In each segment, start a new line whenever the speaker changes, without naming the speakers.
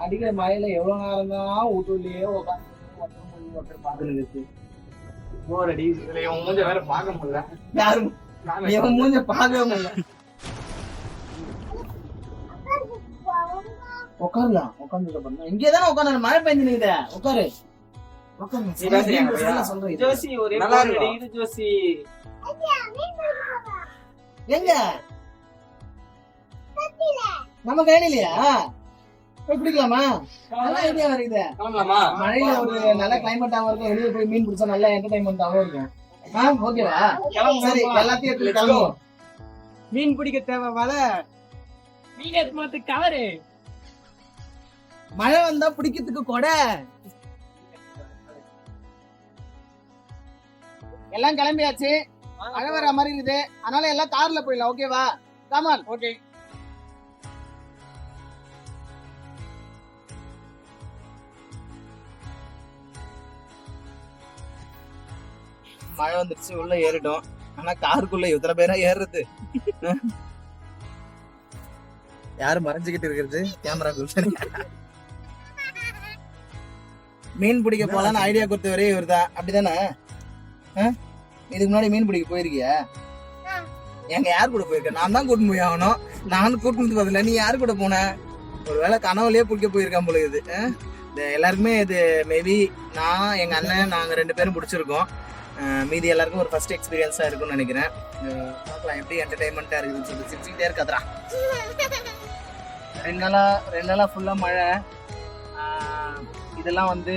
அடிக்கிற மழையில எவ்வளவு நேரம் தான் வீட்டுலயே உட்காந்து ஒருத்தர் பாத்துட்டு இருக்கு. போர் அடி. இதுல இவன் மூஞ்ச வேற பார்க்க முடியல. யாரும் இவன் மூஞ்ச பார்க்கவே முடியல. உட்காருலாம், உட்காந்து பண்ணா இங்கதானே உட்காந்து மழை பெஞ்சு நிக்குது. உட்காரு ஜோசி. ஒரே ஜோசி எங்க நம்ம கையிலையா போய் பிடிக்கலாமா? நல்ல ஐடியா வருது. மழையில ஒரு நல்ல கிளைமேட்டாவும் இருக்கும், வெளியே போய் மீன் பிடிச்சா நல்ல என்டர்டைன்மெண்டாவும் இருக்கும். ஓகேவா? சரி, எல்லாத்தையும் எடுத்து கிளம்புவோம். மீன் பிடிக்க தேவை வலை, மீன் எடுத்து கவரு, மழை வந்தா பிடிக்கிறதுக்கு கொடை. எல்லாம் கிளம்பியாச்சு. மழை வர மாதிரி இருக்குது, அதனால எல்லாம் கார்ல போயிடலாம். ஓகேவா? கமான். ஓகே. மழை வந்துருச்சு, உள்ள ஏறிட்டோம். ஆனா காருக்குள்ள இத்தனை பேரா ஏறுறது? யாரு மறைஞ்சுக்கிட்டு இருக்கிறது? கேமரா மீன் பிடிக்க போலான்னு ஐடியா கொடுத்தவரே இவர் தான். அப்படிதானே? இதுக்கு முன்னாடி மீன் பிடிக்க போயிருக்கியா? எங்க யார் கூட போயிருக்க? நான் தான் கூட்டின்னு போய் ஆகணும். நானும் கூட்டினது பதில நீ யாரு கூட போன? ஒருவேளை கனவுலயே பிடிக்க போயிருக்கான் போல இது. எல்லாருக்குமே இது மேபி நான் எங்க அண்ணன் நாங்க 2 பேரும் பிடிச்சிருக்கோம். மீதி எல்லாருக்கும் ஒரு ஃபர்ஸ்ட் எக்ஸ்பீரியன்ஸா இருக்கும்னு நினைக்கிறேன். பார்க்கலாம் எப்படி என்டர்டைன்மெண்டா இருக்குன்னு சொல்லி சிரிச்சுக்கிட்டே இருக்காதரா. 2 நாளா ஃபுல்லா மழை. இதெல்லாம் வந்து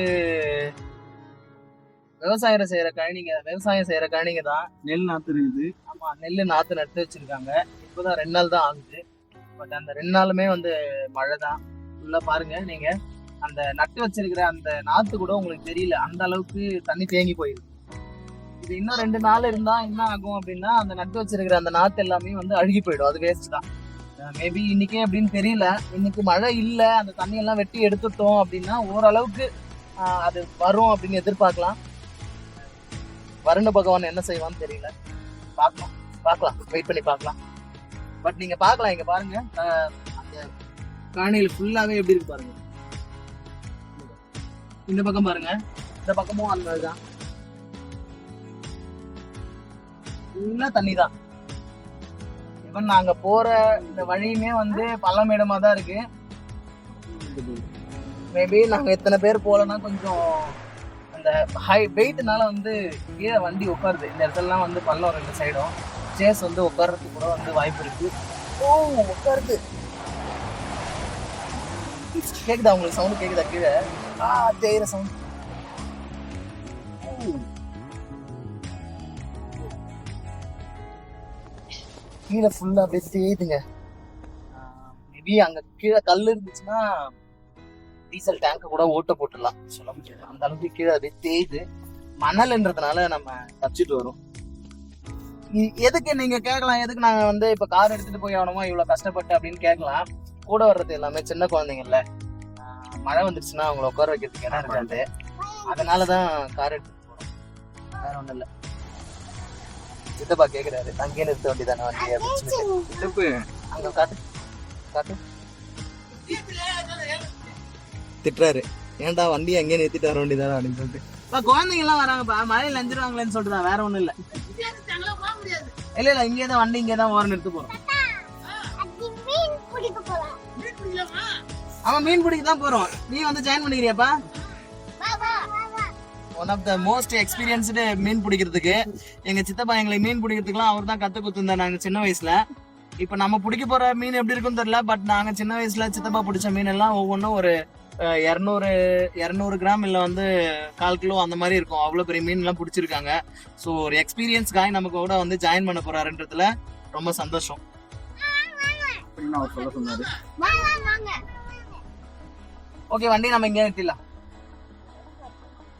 விவசாயம் செய்யற கழனிங்க தான். நெல் நாத்து இருக்குது. ஆமா, நெல் நாத்து நட்டு வச்சிருக்காங்க. இப்போதான் 2 நாள் தான் ஆகுது. பட் அந்த 2 நாளுமே வந்து மழை தான். ஃபுல்லா பாருங்க, நீங்க அந்த நட்டு வச்சிருக்கிற அந்த நாத்து கூட உங்களுக்கு தெரியல, அந்த அளவுக்கு தண்ணி தேங்கி போயிருக்கு. இது இன்னும் 2 நாள் இருந்தா என்ன ஆகும் அப்படின்னா, அந்த நட்டு வச்சிருக்கிற அந்த நாத்து எல்லாமே வந்து அழுகி போயிடும். அது வேஸ்ட் தான். மேபி இன்னைக்கே அப்படின்னு தெரியல. இன்னைக்கு மழை இல்லை, அந்த தண்ணி எல்லாம் வெட்டி எடுத்துட்டோம் அப்படின்னா ஓரளவுக்கு அது வரும் அப்படின்னு எதிர்பார்க்கலாம். வருண பகவான் என்ன செய்வான்னு தெரியல. பார்க்கலாம், வெயிட் பண்ணி பார்க்கலாம். பட் நீங்க பார்க்கலாம், இங்க பாருங்க, அந்த காணியில் ஃபுல்லாவே எப்படி இருக்கு பாருங்க. இந்த பக்கம் பாருங்க, இந்த பக்கமும் அந்த இதுதான், ஃபுல்லா தண்ணி தான். ஈவன் நாங்க போற இந்த வழியுமே வந்து பள்ளமேடமா தான் இருக்கு. மேபி நாங்க இத்தனை பேர் போலன்னா கொஞ்சம் அந்த ஹை வெயிட்னால வந்து கீழே வண்டி உட்காருது. இந்த இடத்துலலாம் வந்து பள்ளம் 2 சைடும் சேஸ் வந்து உட்கார்றதுக்கு கூட வந்து வாய்ப்பு இருக்கு. உட்காருது. கேக்குதா உங்களுக்கு? சவுண்ட் கேக்குதா? கீழே தேயிற சவுண்ட். கீழே ஃபுல்லா அப்படியே தேயுதுங்க. மேபி அங்க கீழே கல் இருந்துச்சுன்னா டீசல் டேங்க கூட ஓட்ட போட்டுடலாம், சொல்ல முடியாது. அந்த அளவுக்கு கீழே அப்படியே தேயுது. மணல்ன்றதுனால நம்ம தப்பிச்சுட்டு வரும். எதுக்கு நீங்க கேட்கலாம், எதுக்கு நாங்க வந்து இப்ப கார் எடுத்துட்டு போய் ஆகணுமா இவ்வளவு கஷ்டப்பட்டு அப்படின்னு கேட்கலாம். கூட வர்றது எல்லாமே சின்ன குழந்தைங்கல்ல, மழை வந்துருச்சுன்னா அவங்கள உட்கார வைக்கிறதுக்கு இடம் இருக்காது. அதனாலதான் கார் எடுத்துட்டு போறோம், வேற ஒண்ணும் இல்ல. சித்தப்பா கேக்குறாரு, அங்கேயே நிறுத்த வேண்டியதானே வண்டி அப்படின்னு. அங்க காட்டு திட்டுறாரு, ஏன்டா வண்டி அங்கேயே நிறுத்திட்டு வர வேண்டியதானே அப்படின்னு சொல்லிட்டு. குழந்தைங்க எல்லாம் வராங்கப்பா, மழையில நஞ்சிருவாங்களேன்னு சொல்லிட்டு, வேற ஒண்ணும் இல்ல. இல்ல இங்கேதான் வண்டி இங்கேதான் ஓரம் நிறுத்த போறோம். அவன் மீன் பிடிக்க தான் போறோம். நீ வந்து ஜாயின் பண்ணிக்கிறியாப்பா? One of the most experienced மீன் பிடிக்கிறதுக்கு. எங்க சித்தப்பா எங்களை மீன் பிடிக்கிறதுக்குலாம் அவர் தான் கத்து கொடுத்துருந்தார் நாங்க சின்ன வயசுல. இப்ப நம்ம பிடிக்க போற மீன் எப்படி இருக்குன்னு தெரியல. பட் நாங்க சின்ன வயசுல சித்தப்பா பிடிச்ச மீன் எல்லாம் ஒவ்வொன்றும் ஒரு 200 கிராம் இல்ல வந்து 1/4 கிலோ அந்த மாதிரி இருக்கும். அவ்வளவு பெரிய மீன் எல்லாம் பிடிச்சிருக்காங்க. ஸோ ஒரு எக்ஸ்பீரியன்ஸ் காய் நமக்கு கூட வந்து ஜாயின் பண்ண போறாருன்றதுல ரொம்ப சந்தோஷம். அவர் சொல்ல சொன்னாரு. ஓகே, வண்டி நம்ம இங்கே நிறுத்திடலாம்.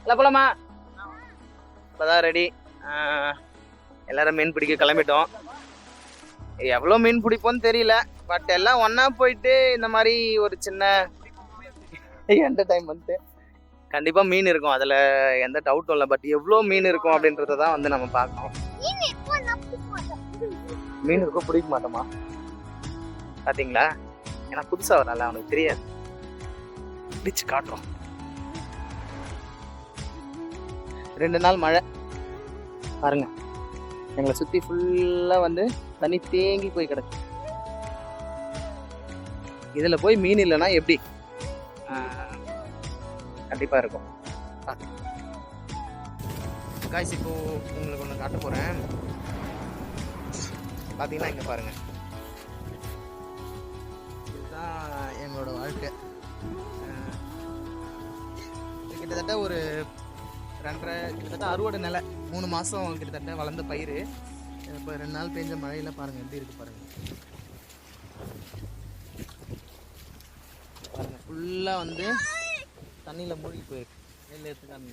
இல்ல போலாமா? இப்பதான் ரெடி. எல்லாரும் மீன் பிடிக்க கிளம்பிட்டோம். எவ்வளோ மீன் பிடிப்போன்னு தெரியல. பட் எல்லாம் ஒன்னா போயிட்டு இந்த மாதிரி ஒரு சின்ன என்டர்டைன்மெண்ட் கண்டிப்பா மீன் இருக்கும், அதுல எந்த டவுட்டும் இல்லை. பட் எவ்வளோ மீன் இருக்கும் அப்படின்றதான் வந்து நம்ம பார்க்கணும். மீன் இருக்கும் பிடிக்க மாட்டோமா? பாத்தீங்களா? ஏன்னா புதுசா வரல, அவனுக்கு தெரியாது. அடிச்சு காட்டுறோம். 2 நாள் மழை பாருங்க, எங்களை சுற்றி ஃபுல்லாக வந்து தண்ணி தேங்கி போய் கிடக்கு. இதில் போய் மீன் இல்லைன்னா எப்படி? கண்டிப்பாக இருக்கும். காய்ஸ், இப்போ உங்களுக்கு ஒன்று காட்ட போகிறேன். பார்த்தீங்கன்னா இங்கே பாருங்கள், இதுதான் எங்களோட வாழ்க்கை. கிட்டத்தட்ட ஒரு 2.5 கிட்டத்தட்ட அறுவடை நிலை, 3 மாதம் கிட்டத்தட்ட வளர்ந்த பயிர். இப்போ 2 நாள் பெஞ்ச மழையில் பாருங்கள் எப்படி இருக்குது பாருங்கள். பாருங்கள் ஃபுல்லாக வந்து தண்ணியில் மூழ்கி போயிருக்கு. நெல் எடுத்துக்காங்க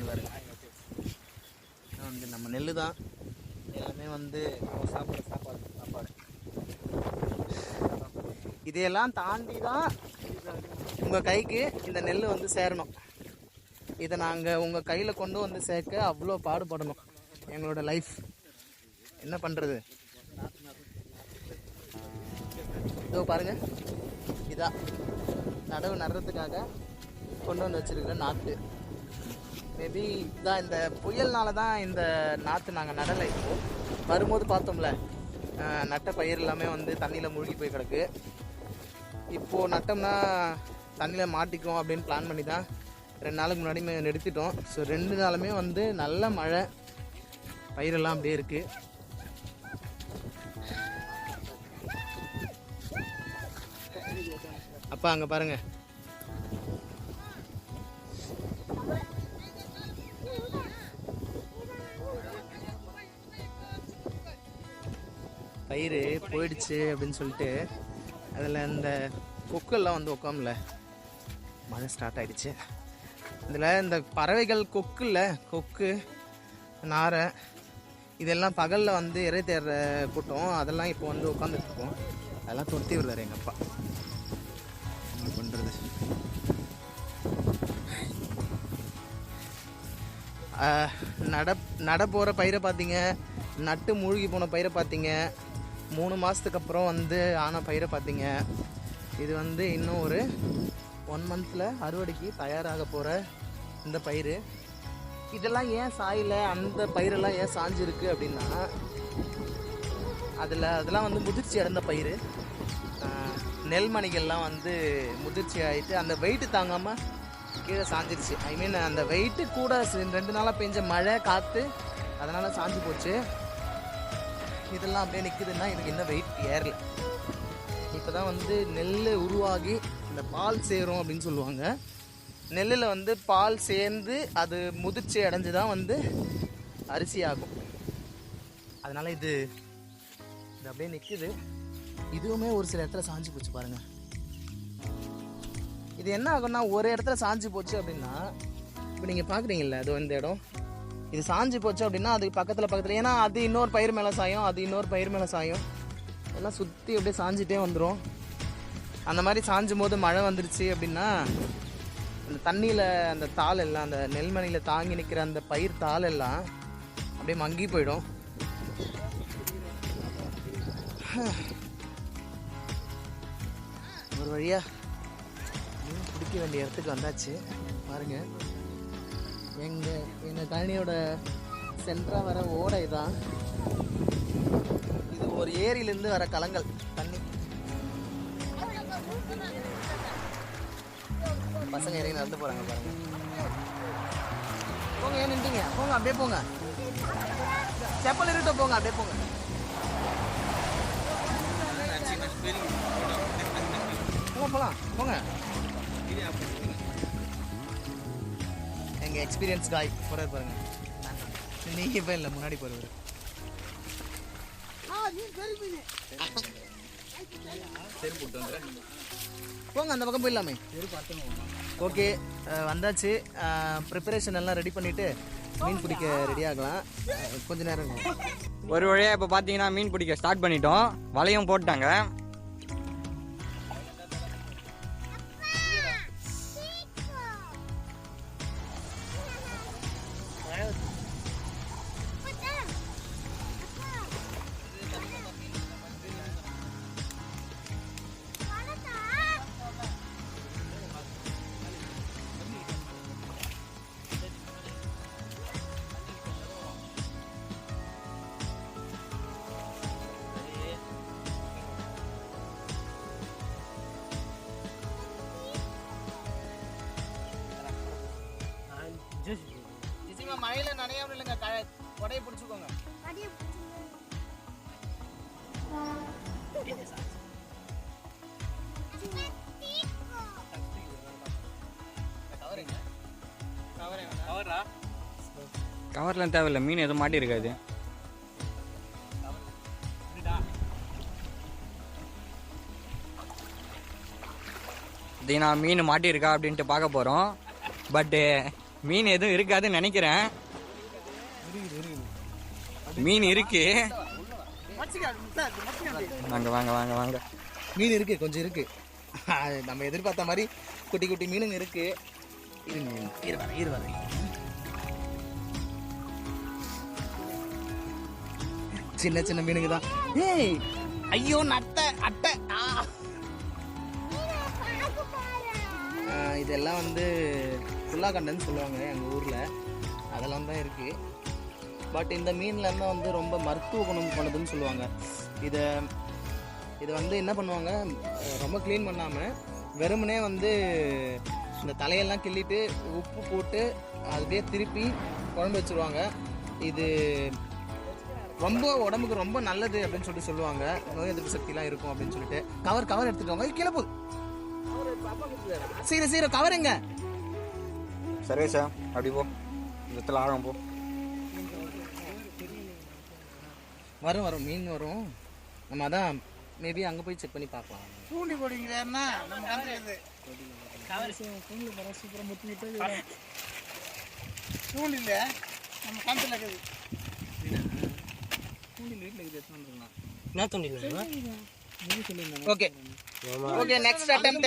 பாருங்க. வந்து நம்ம நெல் தான் எல்லாமே வந்து சாப்பிட்ற சாப்பாடு. இதையெல்லாம் தாண்டி தான் உங்கள் கைக்கு இந்த நெல் வந்து சேரணும். இதை நாங்கள் உங்கள் கையில் கொண்டு வந்து சேர்க்க அவ்வளோ பாடுபடணும். எங்களோட லைஃப் என்ன பண்ணுறது? இதோ பாருங்கள், இதான் நடவு நடுறதுக்காக கொண்டு வந்து வச்சுருக்கிற நாற்று. மேபி இதான் இந்த புயல்னால தான் இந்த நாற்று நாங்கள் நடலை. இப்போது வரும்போது பார்த்தோம்ல, நட்ட பயிர் எல்லாமே வந்து தண்ணியில் மூழ்கி போய் கிடக்கு. இப்போது நட்டோம்னா தண்ணியில் மாட்டிக்கும் அப்படின்னு பிளான் பண்ணி தான் 2 நாளுக்கு முன்னாடி நிறுத்திட்டோம். ஸோ 2 நாளுமே வந்து நல்ல மழை, பயிரெல்லாம் அப்படியே இருக்குது. அப்பா அங்கே பாருங்கள், பயிர் போயிடுச்சு அப்படின்னு சொல்லிட்டு அதில் இந்த கொக்கெல்லாம் வந்து உட்காமல, மழை ஸ்டார்ட் ஆகிடுச்சு. இதில் இந்த பறவைகள் கொக்கு நாரை இதெல்லாம் பகலில் வந்து இறை தேடுற கூட்டம், அதெல்லாம் இப்போ வந்து உட்காந்துட்ருக்கோம். அதெல்லாம் தொட்டி விடுறாரு எங்கள் அப்பா. என்ன பண்ணுறது? நட போகிற பயிரை பார்த்தீங்க, நட்டு மூழ்கி போன பயிரை பார்த்தீங்க, 3 மாதத்துக்கு அப்புறம் வந்து ஆன பயிரை பார்த்தீங்க. இது வந்து இன்னும் ஒரு 1 மந்தில் அறுவடைக்கு தயாராக போகிற இந்த பயிர். இதெல்லாம் ஏன் சாயல, அந்த பயிரெல்லாம் ஏன் சாஞ்சிருக்கு அப்படின்னா, அதெல்லாம் வந்து முதிர்ச்சி அடைந்த பயிர். நெல்மணிகள்லாம் வந்து முதிர்ச்சி ஆகிட்டு அந்த வெயிட்டு தாங்காமல் கீழே சாஞ்சிருச்சு. ஐ மீன் அந்த வெயிட்டு கூட 2 நாளாக பெஞ்ச மழை காற்று அதனால் சாஞ்சு போச்சு. இதெல்லாம் அப்படியே நிற்குதுன்னா இதுக்கு இன்னும் வெயிட் ஏறல. இப்போ தான் வந்து நெல் உருவாகி இந்த பால் சேரும் அப்படின்னு சொல்லுவாங்க. நெல்லில் வந்து பால் சேர்ந்து அது முதிர்ச்சி அடைஞ்சு தான் வந்து அரிசி ஆகும். அதனால் இது அப்படியே நிற்குது. இதுவுமே ஒரு சில இடத்துல சாஞ்சு போச்சு பாருங்கள். இது என்ன ஆகும்னா, ஒரு இடத்துல சாஞ்சு போச்சு அப்படின்னா, இப்போ நீங்கள் பார்க்குறீங்கல்ல, அது இந்த இடம் இது சாஞ்சு போச்சு அப்படின்னா அது பக்கத்தில் ஏன்னா அது இன்னொரு பயிர் மேலே சாயும், அது இன்னொரு பயிர் மேலே சாயும், எல்லாம் சுற்றி அப்படியே சாஞ்சிட்டே வந்துடும். அந்த மாதிரி சாஞ்சும் போது மழை வந்துருச்சு அப்படின்னா அந்த தண்ணியில் அந்த தாள் எல்லாம், அந்த நெல்மணியில் தாங்கி நிற்கிற அந்த பயிர் தாள் எல்லாம் அப்படியே மங்கி போயிடும். ஒரு வழியாக மீன் பிடிக்க வேண்டிய இடத்துக்கு வந்தாச்சு. பாருங்கள், எங்கள் கழனியோட சென்ட்ராக வர ஓடை தான் இது. ஒரு ஏரியிலேருந்து வர கலங்கள் தண்ணி. பசங்க இறங்கி நடந்து போகிறாங்க பாருங்கள். போங்க, ஏன் நின்றீங்க? போங்க, அப்படியே போங்க. செப்பல் இருக்கட்டும், போங்க, அப்படியே போங்க. போகலாம் போங்க. எங்கள் எக்ஸ்பீரியன்ஸ் காய் போகிறார் பாருங்க. நீங்கள் இப்போ இல்லை, முன்னாடி போகிறவர். போங்க, அந்த பக்கம் போயிடலாமே. ஓகே, வந்தாச்சு. ப்ரிப்பரேஷன் எல்லாம் ரெடி பண்ணிவிட்டு மீன் பிடிக்க ரெடி ஆகலாம். கொஞ்ச நேரம்
ஒரு வழியாக இப்போ பார்த்தீங்கன்னா மீன் பிடிக்க ஸ்டார்ட் பண்ணிட்டோம். வலையும் போட்டாங்க.
மழையில நனையாம இல்லைங்க, கொடையை பிடிச்சுக்கோங்க.
கவர்லாம் தேவையில்லை, மீன் எதுவும் மாட்டி இருக்காது. நான் மீன் மாட்டியிருக்கா அப்படின்ட்டு பார்க்க போகிறோம். பட்டு மீன் எதுவும் இருக்காதுன்னு நினைக்கிறேன். மீன் இருக்கு. வாங்க வாங்க வாங்க வாங்க.
மீன் இருக்கு, கொஞ்சம் இருக்கு. நம்ம எதிர்பார்த்த மாதிரி குட்டி குட்டி மீனுங்க இருக்கு. இருவாரு சின்ன சின்ன மீனுங்க தான். ஏய் ஐயோ நட்டை அட்டை. இதெல்லாம் வந்து புல்லாக்கண்டைன்னு சொல்லுவாங்க எங்கள் ஊரில். அதெல்லாம் தான் இருக்குது. பட் இந்த மீன்லாம் தான் வந்து ரொம்ப மருத்துவ குணம் கொண்டதுன்னு சொல்லுவாங்க. இதை வந்து என்ன பண்ணுவாங்க, ரொம்ப க்ளீன் பண்ணாமல் வெறுமனே வந்து இந்த தலையெல்லாம் கிள்ளிட்டு உப்பு போட்டு அப்படியே திருப்பி குழம்பு வச்சுருவாங்க. இது ரொம்ப உடம்புக்கு ரொம்ப நல்லது அப்படின்னு சொல்லிட்டு சொல்லுவாங்க. நோய் எதிர்ப்பு சக்திலாம் இருக்கும் அப்படின்னு சொல்லிட்டு. கவர் எடுத்துட்டு வாங்க. கீழே போகுது. சீர கவருங்க.
சரி சார், அப்படி போ, இடத்துல ஆழம் போ.
வரும் மீன் வரும். நம்ம அதான் மேபி அங்கே போய் செக் பண்ணி பார்க்கலாம்.
தூண்டி போடுவீங்களா? தூண்டில் நம்ம கணத்தில் இருக்குது.
என்ன தூண்டில்? Okay okay, next attempt.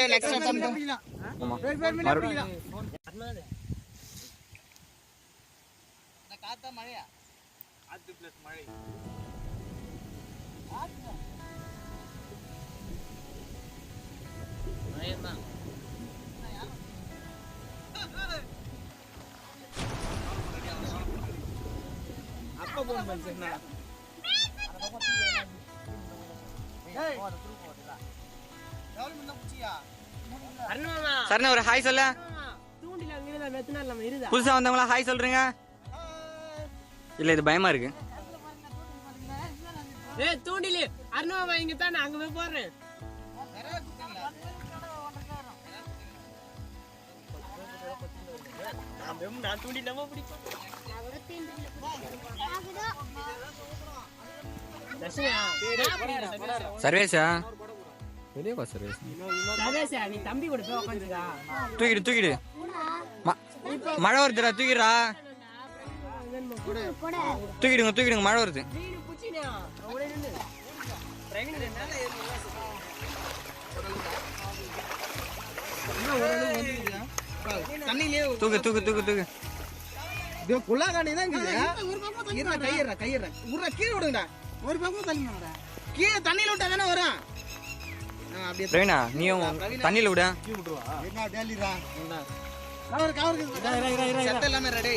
காத்தா மழையா? காத்து பிளஸ் மழை. மழைதான். அப்பா போன் பண்ணா
சரண ஒரு ஹாய் சொல்ல. புதுசா வந்தவங்களா ஹாய் சொல்றீங்க? இல்ல இது பயமா இருக்கு.
தூண்டில அருணாமா இங்க தான், அங்க போய் போடுறேன்.
சர்வேஷா வெளியவா? சர்வேஷா
நீ தம்பி கூட போய் உட்காந்துருக்கா.
தூக்கிடு. மழை வருதுடா, தூக்கிடுறா. தூக்கிடுங்க, மழை வருது. தூக்கு.
குள்ளாக்காண்டி தான் கையிடுற கீழே விடுங்கடா. ஒரு பக்கம் தள்ளி கீழே தண்ணியில விட்டா தானே வரும்.
பிரவீனா நீயும் தண்ணியில விட.
எல்லாமே ரெடி.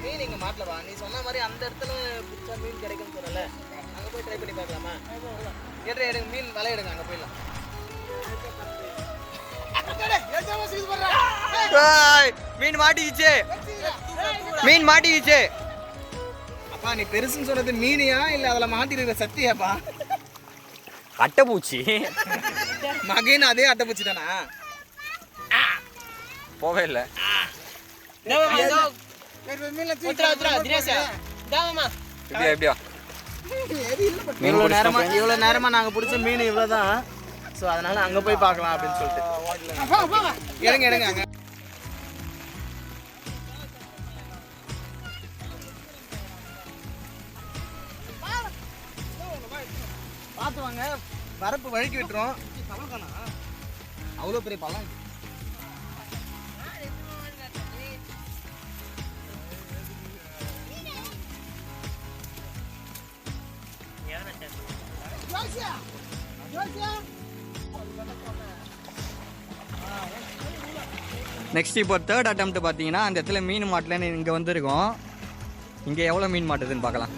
மீன் இங்க மாட்டலவா? நீ சொன்ன மாதிரி அந்த இடத்துல பிடிச்சா மீன் கிடைக்கும்னு சொன்னல, அங்க போய் ட்ரை பண்ணி பார்க்கலாமா? எடுங்க மீன் வலை எடுங்க, அங்க போயிடலாம்.
மீன் மாட்டிக்கிச்சு.
அப்பா நீ பெருசுன்னு சொன்னது மீனியா இல்ல அதுல மாட்டிருக்கிற சத்தியாப்பா?
அட்டைப்பூச்சி.
மகன் அதே அட்டைப்பூச்சி தானா?
போவே இல்ல.
இவ்வளவு நேரமா நாங்க பிடிச்ச மீன் இவ்வளவுதான். சோ அதனால அங்க போய் பார்க்கலாம் அப்படின்னு சொல்லிட்டு எடுங்க அங்க. பார்த்து வாங்க, வரப்பு வழுக்கி விட்டுரும். அவ்வளோ பெரிய பழம்.
நெக்ஸ்ட் இப்போ தேர்ட் அட்டெம்ப்ட் பார்த்தீங்கன்னா அந்த இடத்துல மீன் மாட்டலன்னு இங்கே வந்திருக்கோம். இங்கே எவ்வளோ மீன் மாட்டுதுன்னு பார்க்கலாம்.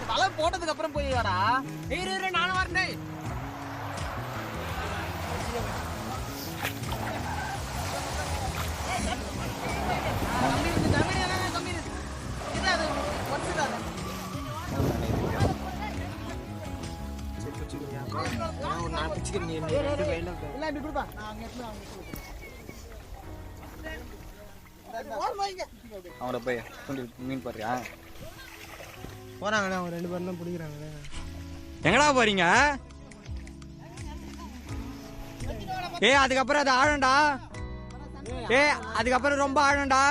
வலை போட்டதுக்கு அப்புறம் போய் வரா. நானும் வரேன். நான் பிடிச்சிக்கிறேன் நீ ரெண்டு கையில
இல்ல இப்படி கொடுப்பா நான் அங்க எடுத்து அவங்க
அவங்கள போய் தூண்டி மீன் போடுறியா?
போறாங்கண்ணா அவங்க 2 பேரும் பிடிக்கிறாங்க.
எங்கடா போறீங்க? அதுக்கப்புறம் அது ஆழம்டா. அதுக்கப்புறம் ரொம்ப ஆழம்டா.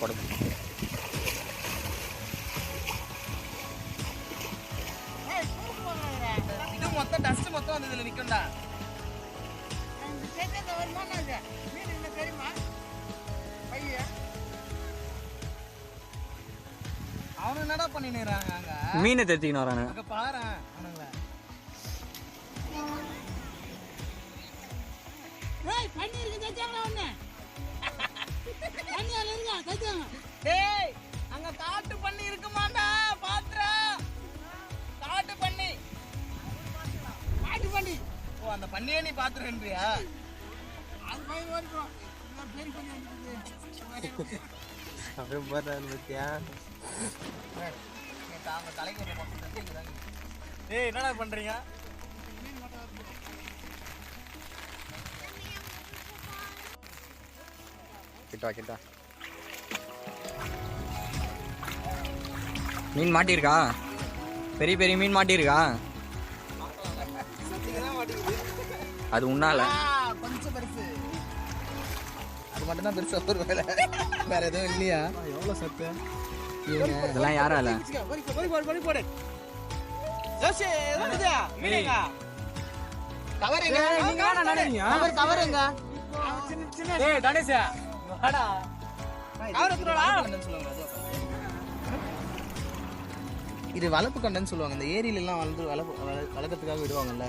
படமும்
இது மொத்தம் டஸ்ட் மொத்தம் வந்து இதுல நிக்கும்டா. அவனு என்னடா பண்ணிடுறாங்க அங்க?
மீனை தெத்திக்கின்னு வரானு.
அங்க பாரு அவனுங்கள.
பண்ணி இருக்கு தச்சாங்களா ஒண்ணு பண்ணி அங்க இருங்க தச்சாங்க.
டேய் அங்க காட்டு பண்ணி இருக்குமாடா பாத்ரா. காட்டு பண்ணி ஓ அந்த பண்ணியே நீ பாத்துறேன்றியா?
அது போய் ஓடிடும் இன்னொரு பெரிய பண்ணி வந்துருக்குது
அப்படியே போறாரு பத்தியா? தாங்க தலைக்கு மொத்தம் தட்டிக்குதாங்க. டேய் என்னடா பண்றீங்க?
கிட்டா மீன் மாட்டிருக்கா? பெரிய பெரிய மீன் மாட்டிருக்கா? அது உன்னால
கொஞ்சம் பெருசு. அது மட்டும் தான் பெருசா ஒரு வேலை. வேற எதுவும் இல்லையா? எவ்வளவு சத்து
இதெல்லாம் யாரால?
போடு ஜோசி என்னது மீனங்க கவரேங்க. நீங்க வாடா நடீங்க. கவரேங்க. ஏய் கணேஷ் வாடா. கவர் எடுத்துடா கண்டன்னு சொல்லுவாங்க. இது வளப்பு கண்டன்னு சொல்லுவாங்க. இந்த ஏரியில எல்லாம் வளர்க்கறதுக்காக விடுவாங்கல்ல.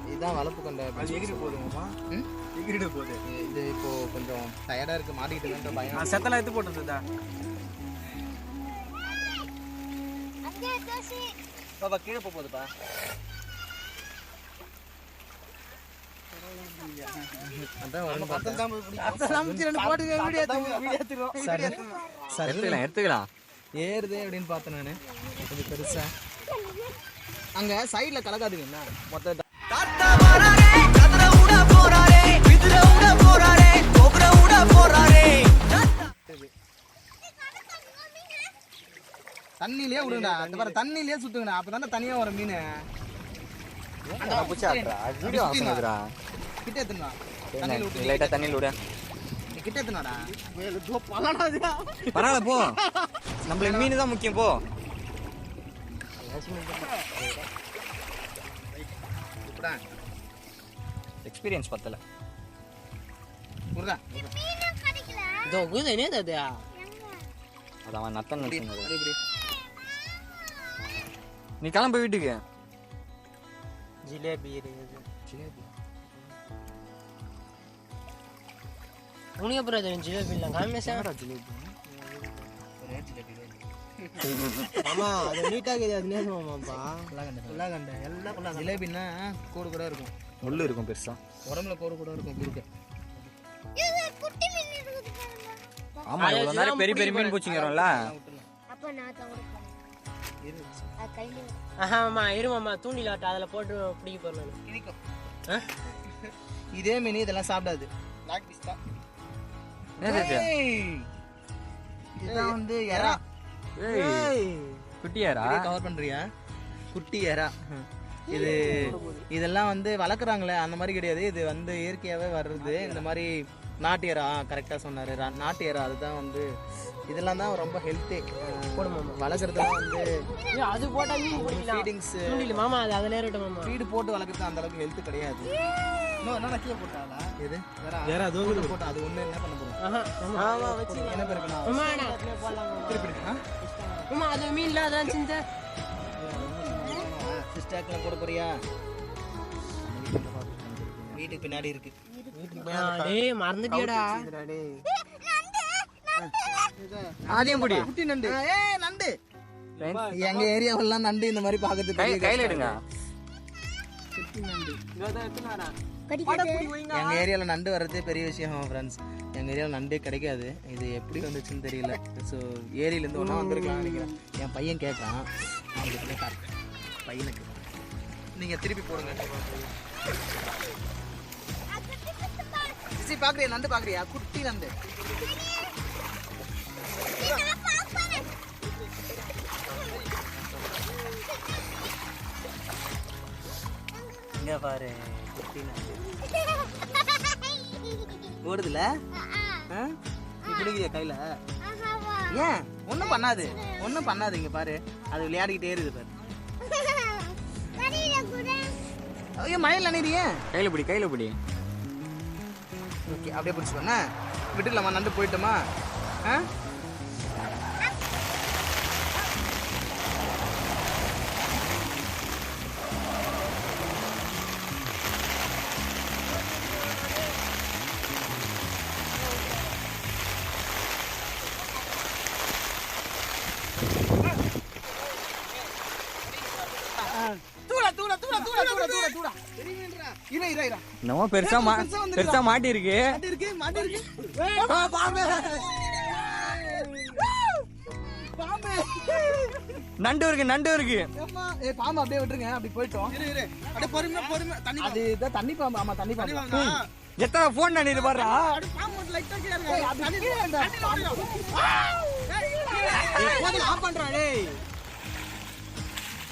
இதுதான் வளப்பு கண்டை. எகிரி போடுங்கம்மா. எகிரிடு போகுது. இது இப்போ கொஞ்சம் டயர்டா இருக்கு, மாட்டிக்கிட்டுன்ற பயம். நான் செத்தலாம் எடுத்து போட்டுருந்தா. பாப்பா கீழே போகுதுப்பா.
எடுத்துக்கலாம்
ஏறுதே அப்படின்னு பார்த்தேன் நானு. கொஞ்சம் பெருசா அங்க சைட்ல கலக்காதுங்க என்ன மொத்த தண்ணியிலே விடுங்கடா. அந்த பாரு தண்ணியிலே சுத்துங்கடா. அப்பதானே தனியா வரும் மீன். கிட்ட எத்துனா
தண்ணியில் விட
கிட்ட எத்துனாடா.
பரவாயில்ல போ. நம்மளுக்கு மீன் தான் முக்கியம். போ. எக்ஸ்பீரியன்ஸ் பத்தல. அது அவன் நத்தன் நினைச்சு. நீ கிளம்ப வீட்டுக்கு.
ஜிலேபி
உனக்கு அப்புறம் ஜிலேபி இல்லை காமிச்சா
ஜிலேபி ஆமா அது நீட்டா இருக்குது. அது நேசமாப்பா புல்லாகண்டை எல்லாம் ஜிலேபின்னா கோடு கூட இருக்கும்.
முள்ளு இருக்கும் பெருசா.
உடம்புல கோடு கூட இருக்கும். குறுக்க
ஆமா இவ்வளவு நேரம் பெரிய பெரிய மீன் பூச்சிங்கிறோம்ல.
ஆமா இருமாமா தூண்டிலாட்ட அதில் போட்டு பிடிக்க போறேன்.
இதே மீன் இதெல்லாம் சாப்பிடாது. இதான் வந்து எறா.
குட்டி எறா
கவர் பண்றியா? குட்டி எறா. இது இதெல்லாம் வந்து வளர்க்குறாங்களே அந்த மாதிரி கிடையாது. இது வந்து இயற்கையாகவே வர்றது. இந்த மாதிரி நாட்டு எறா கரெக்டாக சொன்னார். நாட்டு எறா அதுதான் வந்து இதெல்லாம் தான் ரொம்ப ஹெல்த்தி. வளர்க்குறதுலாம் வந்து
அது போட்டால் மீன் பிடிக்கலாம்.
ஃபீடிங்ஸ்
மாமா அது அதில் ஏறிட்டோம் மாமா.
ஃபீடு போட்டு வளர்க்குறது அந்த அளவுக்கு ஹெல்த் கிடையாது. என்ன கீழே போட்டாங்களா? எது வேற அதோடு போட்டா அது ஒன்று என்ன பண்ண போகிறோம்?
ஆமா வச்சு
என்ன பேருக்குண்ணா
மாமா அது மீன்ல அதான் சின்ன
சிஸ்டாக்லாம் போட போறியா? வீட்டுக்கு பின்னாடி இருக்கு.
டேய் மறந்துட்டியாடா.
அதையும் பிடி.
குட்டி நண்டு. நண்டு. எங்க ஏரியாவெல்லாம் நண்டு இந்த மாதிரி பாக்குறது
கையில எடுங்க.
எங்க ஏரியால நண்டு வர்றதே பெரிய விஷயம் ஃப்ரெண்ட்ஸ். எங்க ஏரியாவில் நண்டே கிடைக்காது. இது எப்படி வந்துச்சுன்னு தெரியல. ஸோ ஏரியிலேருந்து ஒன்றா வந்திருக்கலாம் நினைக்கிறேன். என் பையன் கேட்குறான், அவங்களுக்கு காட்டுறேன் பையனுக்கு. நீங்கள் திருப்பி போடுங்க. பார்க்குறியா நண்டு பார்க்குறியா? குட்டி நண்டு. இங்க பாரு குட்டி நண்டு ஓடுதுல. பிடிக்கிறியா கையில? ஏன் ஒன்றும் பண்ணாது, ஒன்றும் பண்ணாது. இங்க பாரு அது விளையாடிக்கிட்டே இருக்குது பாரு. ஐயோ மழையில் நினைறியே.
கையில பிடி, கையில பிடி.
ஓகே அப்படியே பிடிச்சிக்கோண்ணா. விட்டுக்கலாமா? நண்டு போயிட்டோமா?
நம்ம பெருசா மாட்டி இருக்கு. நண்டு இருக்கு, நண்டு இருக்கு.
பாம்பு அப்படியே விட்டுருங்க. அப்படி போயிட்டோம். அதுதான் தண்ணி பாம்பு. ஆமா தண்ணி பாம்பு.
எத்தனை போன் நண்டு பாடுறா.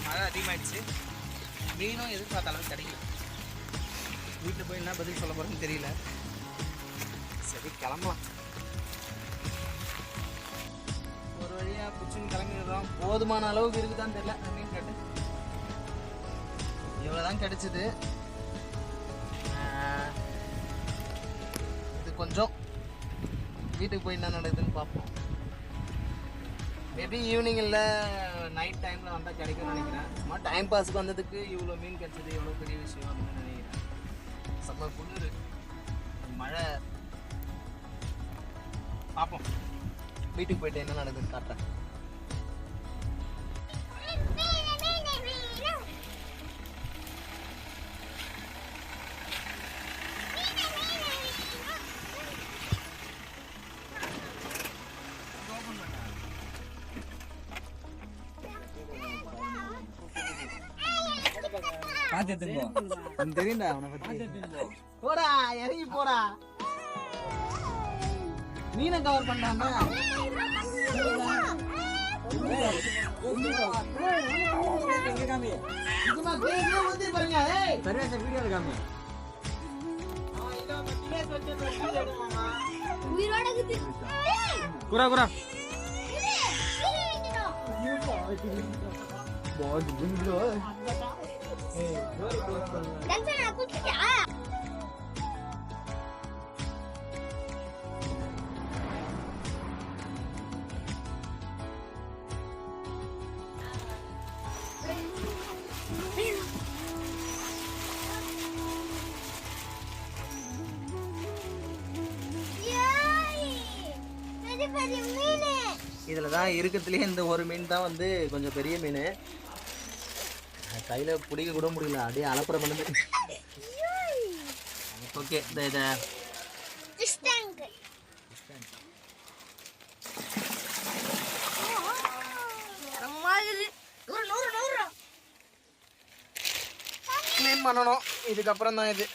மழை அதிகமாயிடுச்சு. மீனும் எதிர்பார்த்த அளவுக்கு கிடைக்கல. வீட்டில் போய் என்ன பதில் சொல்ல போறேன்னு தெரியல. சரி கிளம்பலாம். ஒரு வழியா பிடிச்சின்னு கிளம்பிடுறோம். போதுமான அளவுக்கு இருக்குதான்னு தெரியல. மீன் கேட்டு இவ்வளோதான் கிடைச்சிது. இது கொஞ்சம் வீட்டுக்கு போய் என்ன நடக்குதுன்னு பார்ப்போம். மேபி ஈவினிங் இல்லை நைட் டைமில் வந்தால் கிடைக்கும்னு நினைக்கிறேன். சும்மா டைம் பாஸுக்கு வந்ததுக்கு இவ்வளோ மீன் கிடைச்சது எவ்வளோ பெரிய விஷயம் அப்படின்னு நினைக்கிறேன். செம்ம குளிர், மழை. பார்ப்போம், வீட்டுக்கு போயிட்டு என்ன நடக்குதுன்னு காட்டுறேன். தெரியும்டா அவனை பத்தி. போடா இறங்கி போடா. மீனை கவர் பண்ணாம
குரா குரா.
இதுல தான் இருக்கிறதுலயே இந்த ஒரு மீன் தான் வந்து கொஞ்சம் பெரிய மீன். கையில பிடிக்க கூட முடியல, அப்படியே அலப்புற பண்ணுது. ஓகே இத க்ளீன் பண்ணணும். இதுக்கப்புறம் தான் இது.